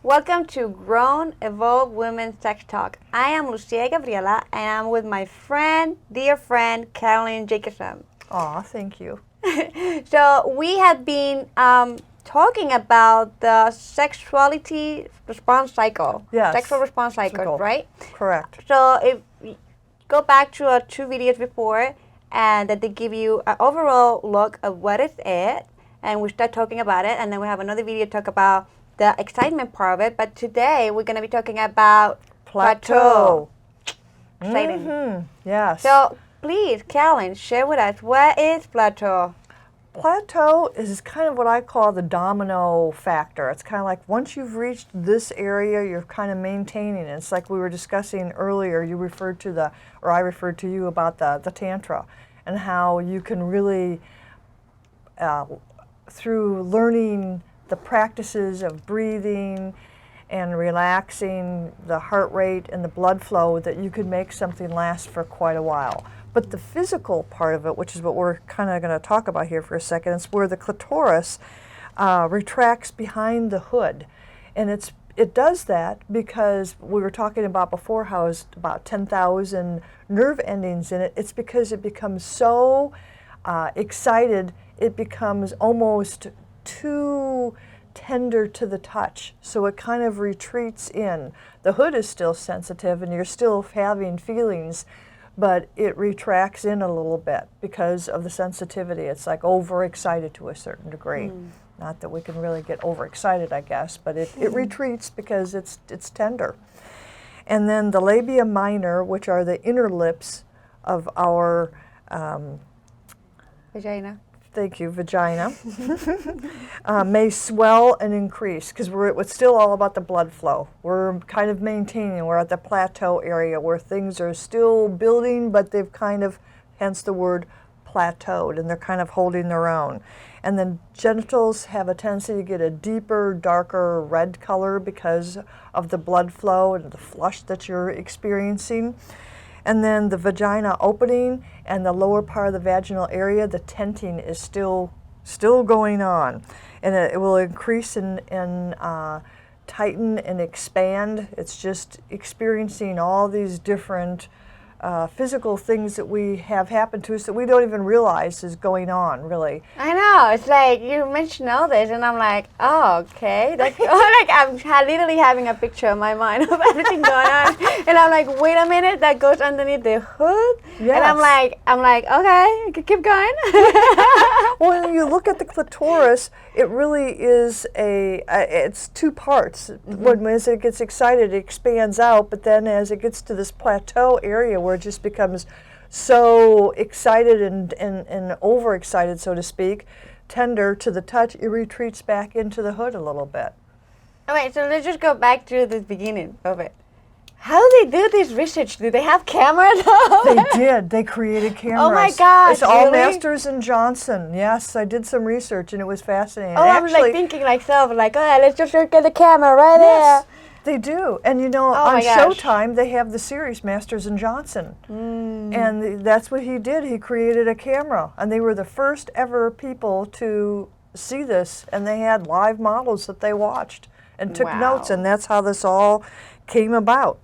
Welcome to Grown Evolved Women's Tech Talk. I am Lucia Gabriela and I'm with my dear friend, Caroline Jacobson. Aw, thank you. So we have been talking about the sexuality response cycle. Yes. Sexual response cycle, right? Correct. So if you go back to our 2 videos before and that they give you an overall look of what is it, and we start talking about it, and then we have another video talk about the excitement part of it. But today we're going to be talking about plateau. Exciting. Mm-hmm. Yes. So please, Caroline, share with us, what is plateau? Plateau is kind of what I call the domino factor. It's kind of like once you've reached this area, you're kind of maintaining it. It's like we were discussing earlier, you referred to I referred to you about the Tantra and how you can really, through learning the practices of breathing and relaxing the heart rate and the blood flow, that you could make something last for quite a while. But the physical part of it, which is what we're kind of going to talk about here for a second, is where the clitoris retracts behind the hood. And it does that because we were talking about before how it's about 10,000 nerve endings in it. It's because it becomes so excited, it becomes almost too tender to the touch. So it kind of retreats in. The hood is still sensitive and you're still having feelings, but it retracts in a little bit because of the sensitivity. It's like overexcited to a certain degree. Not that we can really get overexcited, I guess, but it retreats because it's tender. And then the labia minor, which are the inner lips of our Vagina. Thank you, vagina, may swell and increase because it's still all about the blood flow. We're kind of maintaining, we're at the plateau area where things are still building, but they've kind of, hence the word plateaued, and they're kind of holding their own. And then genitals have a tendency to get a deeper, darker red color because of the blood flow and the flush that you're experiencing. And then the vagina opening and the lower part of the vaginal area, the tenting is still going on. And it will increase and tighten and expand. It's just experiencing all these different physical things that we have happen to us that we don't even realize is going on, really. I know. It's like you mentioned all this, and I'm like, oh, okay. Like, I'm literally having a picture in my mind of everything going on, and I'm like, wait a minute, that goes underneath the hood, Yes. and I'm like, okay, keep going. Well, when you look at the clitoris, it really is it's two parts. As it gets excited, it expands out, but then as it gets to this plateau area where it just becomes so excited and overexcited, so to speak, tender to the touch, it retreats back into the hood a little bit. All right, so let's just go back to the beginning of it. How do they do this research? Do they have cameras? They did. They created cameras. Oh my gosh, It's all really? Masters and Johnson. Yes, I did some research and it was fascinating. Oh, I'm like thinking like let's just look at the camera right yes, there. they do. And you know, Oh on my gosh. Showtime, they have the series Masters and Johnson. And that's what he did. He created a camera. And they were the first ever people to see this. And they had live models that they watched and took notes. And that's how this all came about.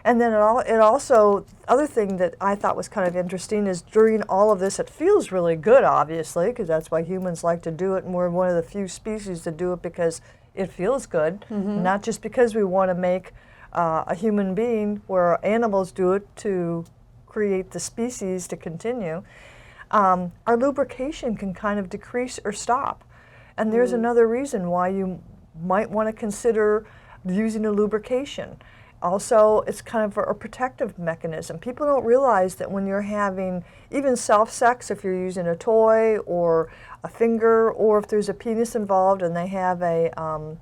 And then it also, other thing that I thought was kind of interesting is during all of this, it feels really good, obviously, because that's why humans like to do it, and we're one of the few species to do it because it feels good, not just because we want to make a human being, where animals do it to create the species to continue. Our lubrication can kind of decrease or stop. And there's another reason why you might want to consider using a lubrication. Also, it's kind of a protective mechanism. People don't realize that when you're having even self-sex, if you're using a toy or a finger, or if there's a penis involved and they have a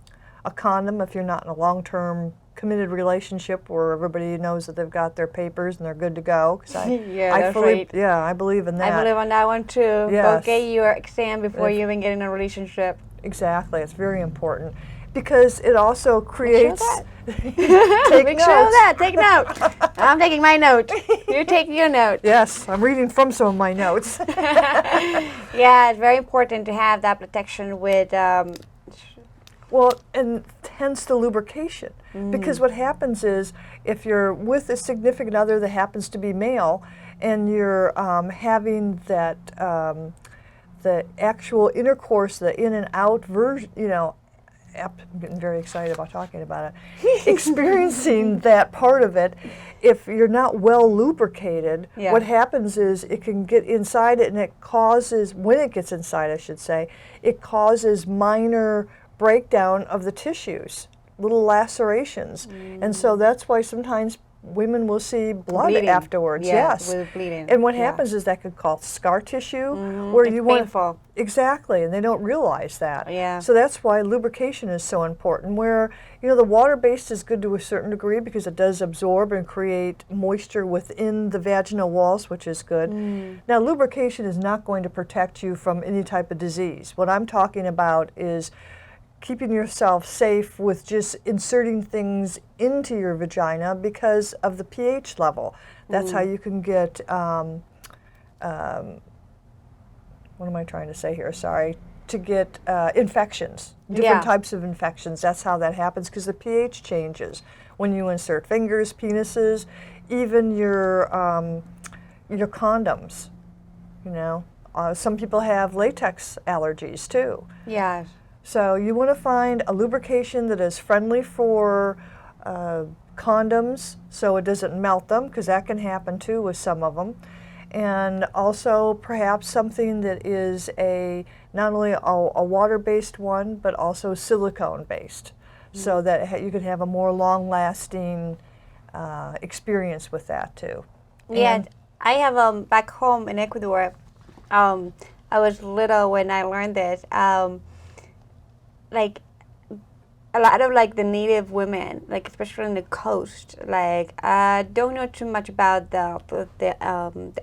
condom, if you're not in a long-term committed relationship where everybody knows that they've got their papers and they're good to go. That's right. Yeah, I believe in that. I believe on that one too. Yes. Go get your exam before you even get in a relationship. Exactly, it's very important. Because it also creates... Make sure of that. Take note. I'm taking my note. You take your note. Yes, I'm reading from some of my notes. Yeah, it's very important to have that protection with Well, and hence the lubrication. Because what happens is, if you're with a significant other that happens to be male, and you're having that the actual intercourse, the in and out version, you know, I'm getting very excited about talking about it. Experiencing that part of it, if you're not well lubricated, what happens is it can get inside it, and it causes, when it gets inside, I should say, it causes minor breakdown of the tissues, little lacerations. And so that's why sometimes women will see blood Bleeding. afterwards. Yeah, Yes. with bleeding. And what Yeah. happens is that could cause scar tissue, where It's you want painful. exactly, and they don't realize that. Yeah. So that's why lubrication is so important. Where, you know, the water-based is good to a certain degree because it does absorb and create moisture within the vaginal walls, which is good. Now, lubrication is not going to protect you from any type of disease. What I'm talking about is keeping yourself safe with just inserting things into your vagina because of the pH level. That's how you can get, what am I trying to say here? Sorry. To get infections, different types of infections. That's how that happens, because the pH changes when you insert fingers, penises, even your condoms. You know, some people have latex allergies too. Yes. So you want to find a lubrication that is friendly for condoms, so it doesn't melt them, because that can happen too with some of them. And also perhaps something that is not only a water-based one, but also silicone-based, so that you can have a more long-lasting experience with that too. Yeah, And I have back home in Ecuador. I was little when I learned this. Like a lot of like the native women, like especially in the coast, like I don't know too much about the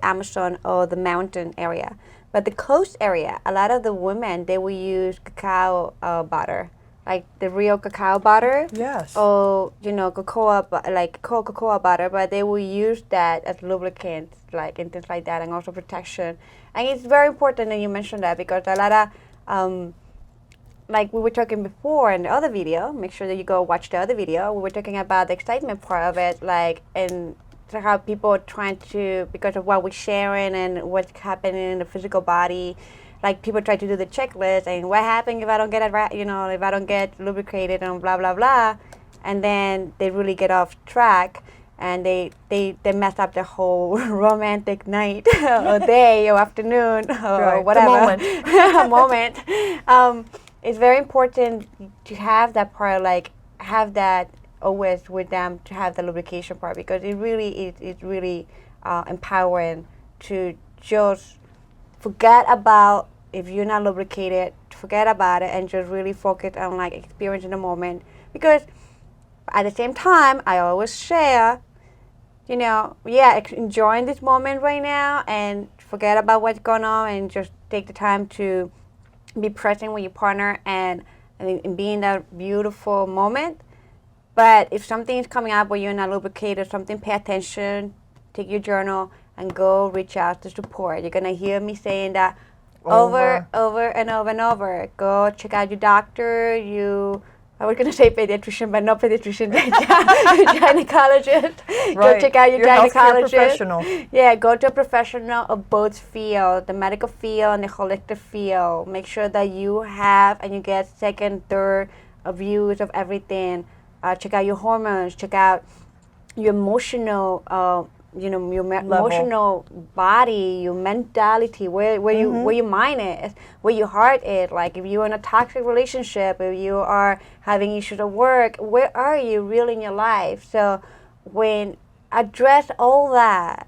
Amazon or the mountain area, but the coast area, a lot of the women, they will use cacao butter, like the real cacao butter. Yes. Or you know cocoa butter, but they will use that as lubricant, like and things like that, and also protection. And it's very important that you mentioned that, because a lot of like we were talking before in the other video, make sure that you go watch the other video. We were talking about the excitement part of it, like, and how people are trying to, because of what we're sharing and what's happening in the physical body, like people try to do the checklist, and what happens if I don't get it right, you know, if I don't get lubricated and blah, blah, blah, and then they really get off track, and they mess up the whole romantic night or day or afternoon or whatever. The moment. moment. It's very important to have that part, like have that always with them, to have the lubrication part, because it really it's really empowering to just forget about if you're not lubricated, forget about it and just really focus on like experiencing the moment. Because at the same time, I always share, you know, enjoying this moment right now and forget about what's going on and just take the time to be present with your partner and be in that beautiful moment. But if something is coming up where you're not lubricated or something, pay attention, take your journal, and go reach out to support. You're going to hear me saying that over and over and over. Go check out your doctor. I was going to say pediatrician, but not pediatrician, gynecologist. Right. Go check out your gynecologist. Professional. Yeah, go to a professional of both fields, the medical field and the holistic field. Make sure that you have and you get second, third views of everything. Check out your hormones. Check out your emotional, emotional body, your mentality, where your mind is, where your heart is. Like if you're in a toxic relationship, if you are having issues at work, where are you really in your life? So when address all that,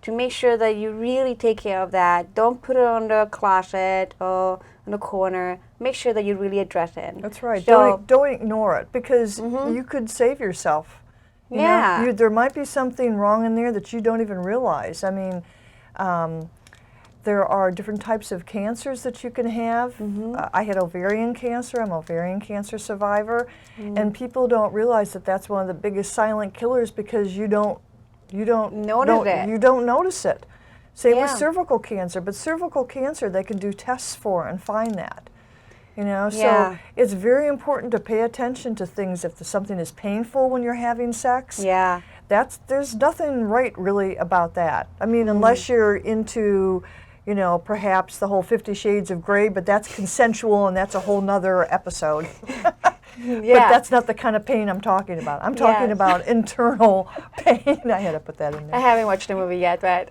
to make sure that you really take care of that. Don't put it on the closet or in the corner. Make sure that you really address it. That's right. So, Don't ignore it, because you could save yourself. You know, there might be something wrong in there that you don't even realize. I mean, there are different types of cancers that you can have. I had ovarian cancer. I'm an ovarian cancer survivor, and people don't realize that that's one of the biggest silent killers, because you don't notice it. Same with cervical cancer, but cervical cancer they can do tests for and find that. You know, so Yeah. it's very important to pay attention to things. If something is painful when you're having sex, Yeah. there's nothing right really about that. I mean, Mm. unless you're into, you know, perhaps the whole 50 Shades of Grey, but that's consensual and that's a whole nother episode. Yeah. But that's not the kind of pain I'm talking about. I'm talking Yes. about internal pain. I had to put that in I there. haven't watched the movie yet, but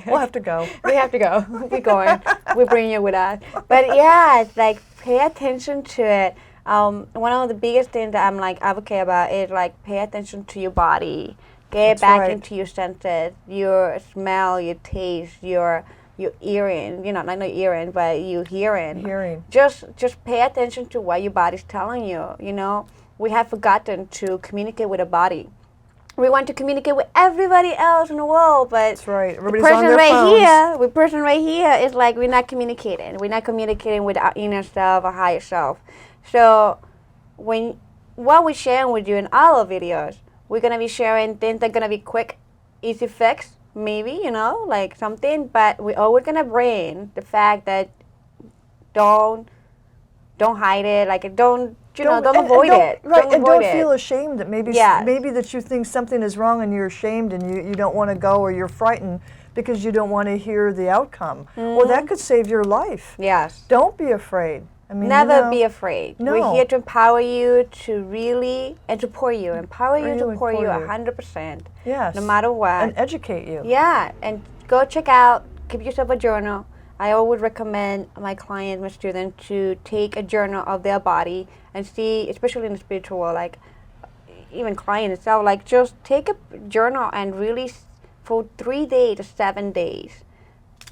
We'll have to go. we have to go. We're going. We bring you with us. But yeah, it's like pay attention to it. One of the biggest things that I'm like advocate about is like pay attention to your body. Get That's back right. into your senses, your smell, your taste, your hearing. You know, not hearing, but your hearing. Hearing. Just pay attention to what your body's telling you. You know, we have forgotten to communicate with the body. We want to communicate with everybody else in the world, but That's right. the Everybody's on person their right phones. here, the person right here is like we're not communicating. We're not communicating with our inner self or higher self. So what we're sharing with you in all our videos, we're gonna be sharing things that are gonna be quick, easy fix, maybe, you know, like something, but we're always gonna bring the fact that don't hide it, like don't avoid it. Right, and avoid don't it. feel ashamed that maybe Yes. maybe that you think something is wrong and you're ashamed and you don't want to go or you're frightened because you don't want to hear the outcome. Well, that could save your life. Yes. Don't be afraid. I mean, Never you know, be afraid. No. We're here to empower you, to really, and to pour you. Empower you, Really to pour you pour you. 100%. Yes. No matter what. And educate you. Yeah, and go check out, keep yourself a journal. I always recommend my clients, my students, to take a journal of their body and see, especially in the spiritual world, like even client itself, like just take a journal and really, for 3 days to 7 days,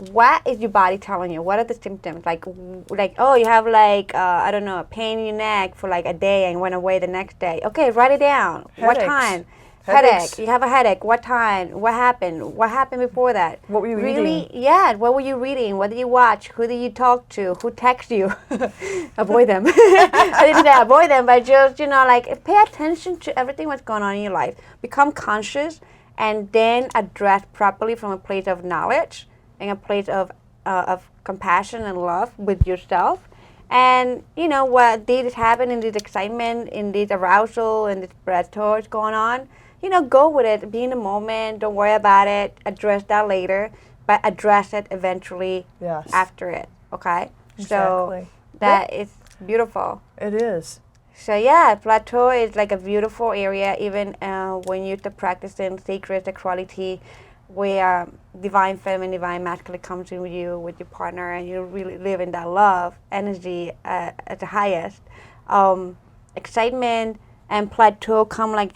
what is your body telling you? What are the symptoms? Like oh, you have like, I don't know, a pain in your neck for like a day and went away the next day. Okay, write it down. What Headaches. time? Headaches. Headache. You have a headache. What time? What happened? What happened before that? What were you really, eating? Yeah. What were you reading? What did you watch? Who did you talk to? Who texted you? Avoid them. I didn't say avoid them, but just, you know, like pay attention to everything that's going on in your life. Become conscious and then address properly from a place of knowledge and a place of compassion and love with yourself. And you know what did happen in this excitement, in this arousal, and this breath towards going on, you know, go with it, be in the moment, don't worry about it, address that later, but address it eventually Yes. after it, okay? Exactly. So that is beautiful. It is. So yeah, plateau is like a beautiful area, even when you start practicing sacred sexuality, where divine feminine, divine masculine comes in with you, with your partner, and you really live in that love energy at the highest. Excitement and plateau come like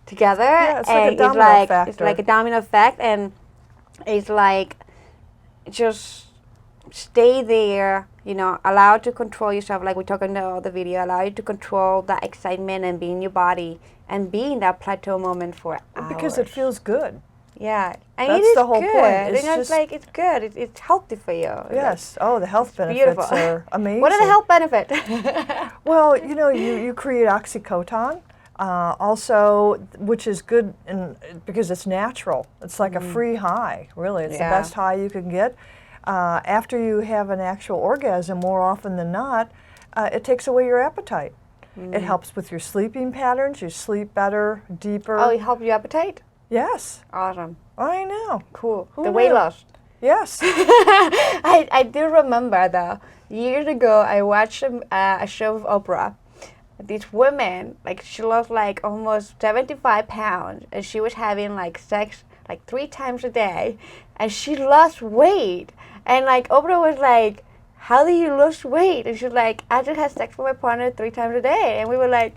together, Yeah, it's like a and domino it's factor. like a domino effect, and it's like just stay there, you know, allow to control yourself, like we talked in the other video, allow you to control that excitement and be in your body and be in that plateau moment for hours. Because it feels good. Yeah, and That's it is the whole good. point. It's You know, just- it's like it's good. It's healthy for you. Yes. Oh, the health benefits Beautiful. are amazing. What are the health benefits? Well, you know, you create oxytocin, also, which is good because it's natural. It's like a free high, really. It's Yeah. the best high you can get. After you have an actual orgasm, more often than not, it takes away your appetite. It helps with your sleeping patterns. You sleep better, deeper. Oh, it helps your appetite. Yes, Awesome, I know. cool. Who The weight knew? loss. Yes. I do remember though. Years ago, I watched a show of Oprah. This woman, like she lost like almost 75 pounds, and she was having like sex like 3 times a day, and she lost weight. And like Oprah was like, "How do you lose weight?" And she's like, "I just had sex with my partner 3 times a day." And we were like,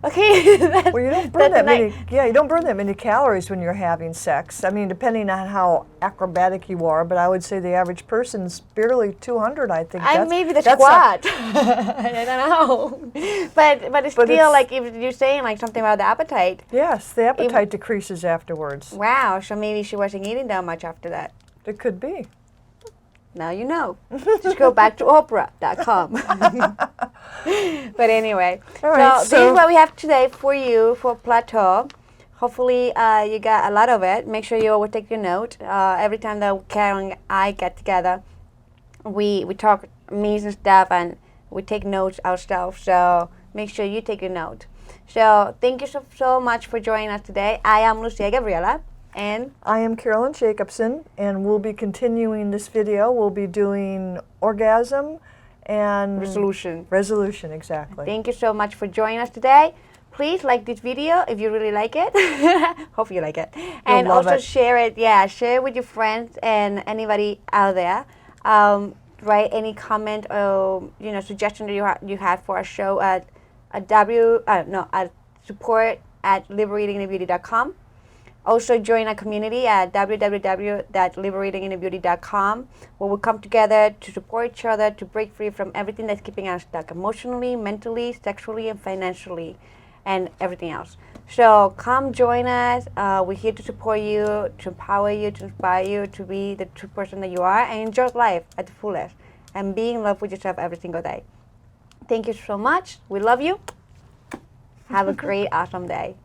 "Okay." Well, you don't burn that many. Yeah, you don't burn that many calories when you're having sex. I mean, depending on how acrobatic you are, but I would say the average person's barely 200. I think. Maybe the that's squat. I don't know, but it's But still it's- like if you're saying like something about the appetite. Yes, the appetite decreases afterwards. Wow, so maybe she wasn't eating that much after that. It could be. Now you know. Just go back to Oprah.com. But anyway, All right, so this is what we have today for you for Plateau. Hopefully you got a lot of it. Make sure you always take your note. Every time that Carol and I get together, we talk amazing stuff, and We take notes ourselves, so make sure you take a note. So thank you so much for joining us today. I am Lucia Gabriela, and I am Carolyn Jacobson, and we'll be continuing this video. We'll be doing orgasm and resolution, exactly. Thank you so much for joining us today. Please like this video if you really like it. Hope you like it. And also share it. Yeah, share it with your friends and anybody out there. Write any comment or suggestion that you have for our show at support@liberatinginthebeauty.com. Also join our community at www.liberatinginthebeauty.com, where we come together to support each other to break free from everything that's keeping us stuck emotionally, mentally, sexually, and financially, and everything else. So come join us. We're here to support you, to empower you, to inspire you to be the true person that you are and enjoy life at the fullest and be in love with yourself every single day. Thank you so much. We love you. Have a great, awesome day.